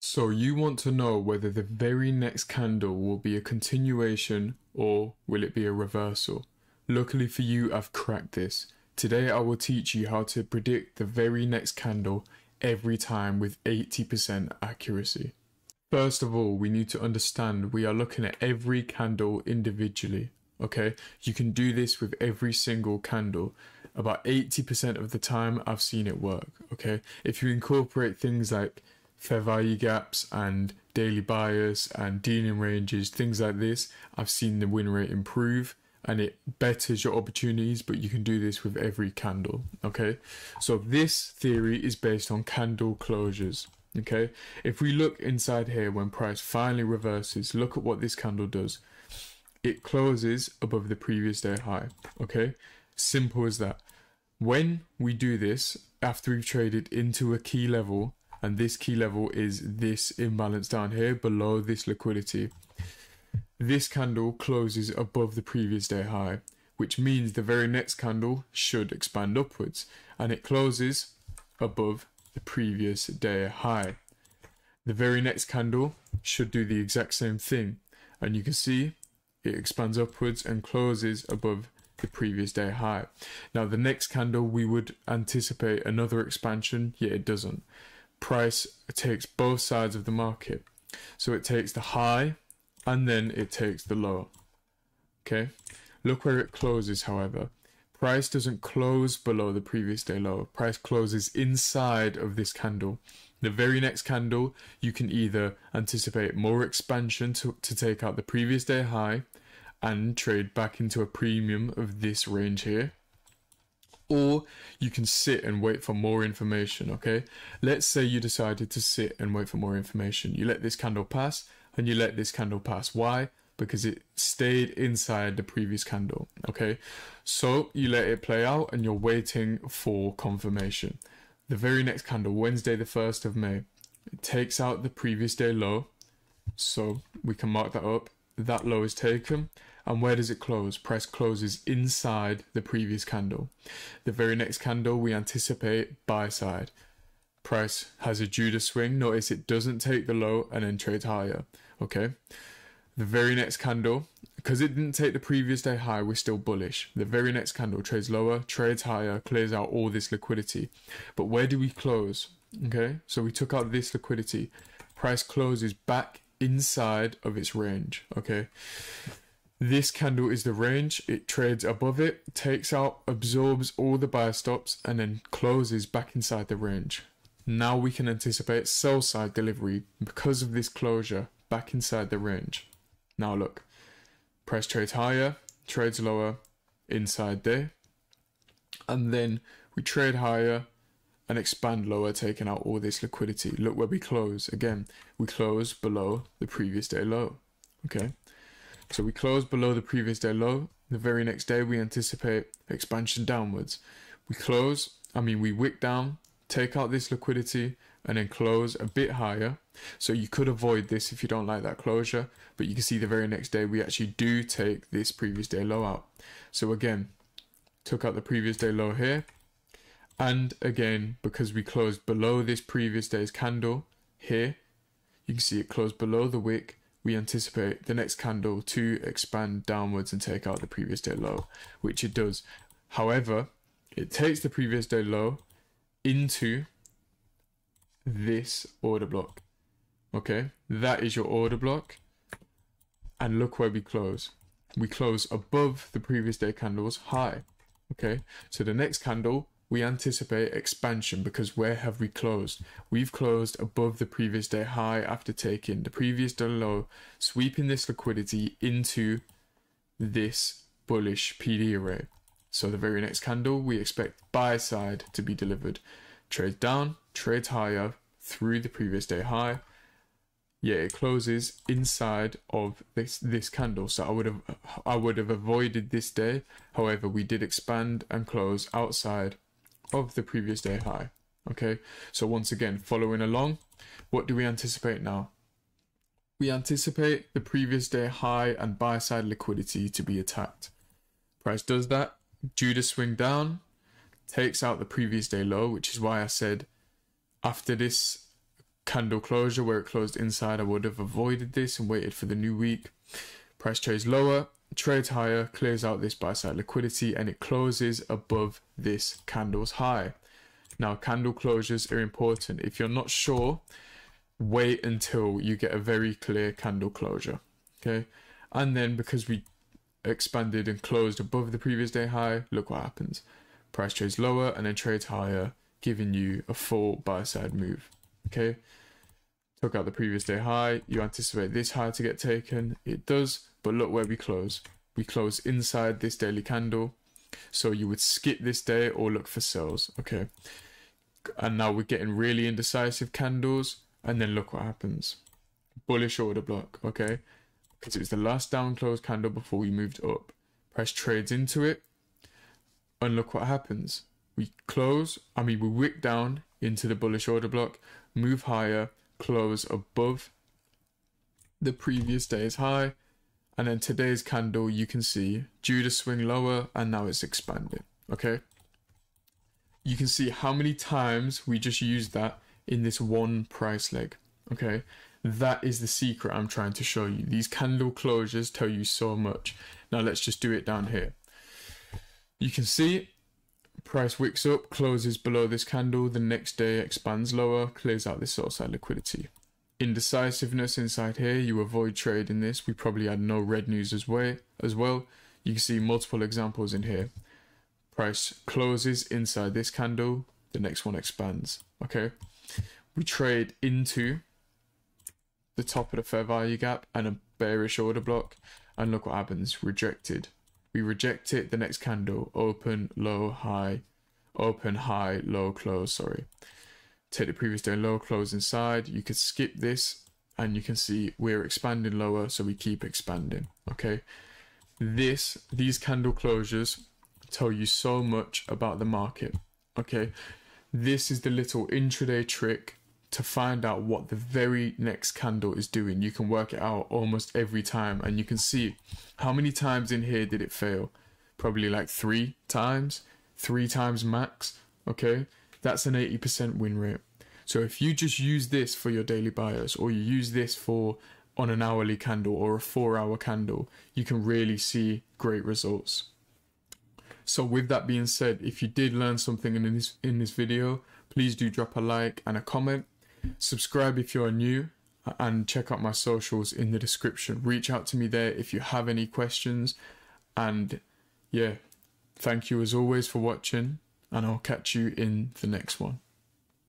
So you want to know whether the very next candle will be a continuation or will it be a reversal? Luckily for you, I've cracked this. Today I will teach you how to predict the very next candle every time with 80% accuracy. First of all, we need to understand we are looking at every candle individually, okay? You can do this with every single candle. About 80% of the time I've seen it work, okay? If you incorporate things like fair value gaps and daily bias and dealing ranges, things like this, I've seen the win rate improve and it betters your opportunities, but you can do this with every candle, okay? So this theory is based on candle closures, okay? If we look inside here, when price finally reverses, look at what this candle does. It closes above the previous day high, okay? Simple as that. When we do this, after we've traded into a key level, and this key level is this imbalance down here below this liquidity, this candle closes above the previous day high, which means the very next candle should expand upwards, and it closes above the previous day high. The very next candle should do the exact same thing, and you can see it expands upwards and closes above the previous day high. Now the next candle we would anticipate another expansion, yet it doesn't. Price takes both sides of the market, so it takes the high and then it takes the low, okay? Look where it closes. However, price doesn't close below the previous day low. Price closes inside of this candle. The very next candle, you can either anticipate more expansion to take out the previous day high and trade back into a premium of this range here, or you can sit and wait for more information, okay? Let's say you decided to sit and wait for more information. You let this candle pass and you let this candle pass. Why? Because it stayed inside the previous candle, okay? So you let it play out and you're waiting for confirmation. The very next candle, Wednesday the 1st of May, it takes out the previous day low, so we can mark that up. That low is taken, and where does it close? Price closes inside the previous candle. The very next candle we anticipate buy side. Price has a Judas swing. Notice it doesn't take the low and then trades higher, okay? The very next candle, because it didn't take the previous day high, we're still bullish. The very next candle trades lower, trades higher, clears out all this liquidity. But where do we close? Okay, so we took out this liquidity. Price closes back inside of its range, okay? This candle is the range. It trades above it, takes out, absorbs all the buy stops, and then closes back inside the range. Now we can anticipate sell side delivery because of this closure back inside the range. Now look, price trades higher, trades lower, inside there, and then we trade higher and expand lower, taking out all this liquidity. Look where we close. Again, we close below the previous day low, okay? So we close below the previous day low. The very next day we anticipate expansion downwards. We wick down, take out this liquidity, and then close a bit higher. So you could avoid this if you don't like that closure, but you can see the very next day we actually do take this previous day low out. So again, took out the previous day low here, and again, because we closed below this previous day's candle here, you can see it closed below the wick. We anticipate the next candle to expand downwards and take out the previous day low, which it does. However, it takes the previous day low into this order block, okay? That is your order block, and look where we close. We close above the previous day candle's high, okay? So the next candle, we anticipate expansion, because where have we closed? We've closed above the previous day high after taking the previous day low, sweeping this liquidity into this bullish PD array. So the very next candle, we expect buy side to be delivered. Trades down, trades higher through the previous day high. Yeah, it closes inside of this candle. So I would have avoided this day. However, we did expand and close outside of the previous day high, okay? So once again, following along, what do we anticipate now? We anticipate the previous day high and buy side liquidity to be attacked. Price does that, Judas swing down, takes out the previous day low, which is why I said after this candle closure where it closed inside, I would have avoided this and waited for the new week. Price trades lower, trades higher, clears out this buy side liquidity, and it closes above this candle's high. Now, candle closures are important. If you're not sure, wait until you get a very clear candle closure, okay? And then because we expanded and closed above the previous day high, look what happens. Price trades lower and then trades higher, giving you a full buy side move, okay? Took out the previous day high. You anticipate this high to get taken. It does, but look where we close. We close inside this daily candle. So you would skip this day or look for sells, okay? And now we're getting really indecisive candles, and then look what happens. Bullish order block, okay? Because it was the last down close candle before we moved up. Price trades into it, and look what happens. We wick down into the bullish order block, move higher, close above the previous day's high, and then today's candle, you can see due to swing lower, and now it's expanding, okay? You can see how many times we just used that in this one price leg, okay? That is the secret I'm trying to show you. These candle closures tell you so much. Now let's just do it down here. You can see price wicks up, closes below this candle, the next day expands lower, clears out this sell side liquidity. Indecisiveness inside here, you avoid trading this. We probably had no red news as well. You can see multiple examples in here. Price closes inside this candle, the next one expands, okay? We trade into the top of the fair value gap and a bearish order block, and look what happens, rejected. We reject it, the next candle, open, low, high, open, high, low, close, sorry. Take the previous day low, close inside. You could skip this and you can see we're expanding lower, so we keep expanding, okay? These candle closures tell you so much about the market, okay? This is the little intraday trick to find out what the very next candle is doing. You can work it out almost every time, and you can see how many times in here did it fail. Probably like 3 times max, okay? That's an 80% win rate. So if you just use this for your daily buyers, or you use this for on an hourly candle or a 4-hour candle, you can really see great results. So with that being said, if you did learn something in this video, please do drop a like and a comment. Subscribe if you're new, and check out my socials in the description. Reach out to me there if you have any questions. And yeah, thank you as always for watching, and I'll catch you in the next one.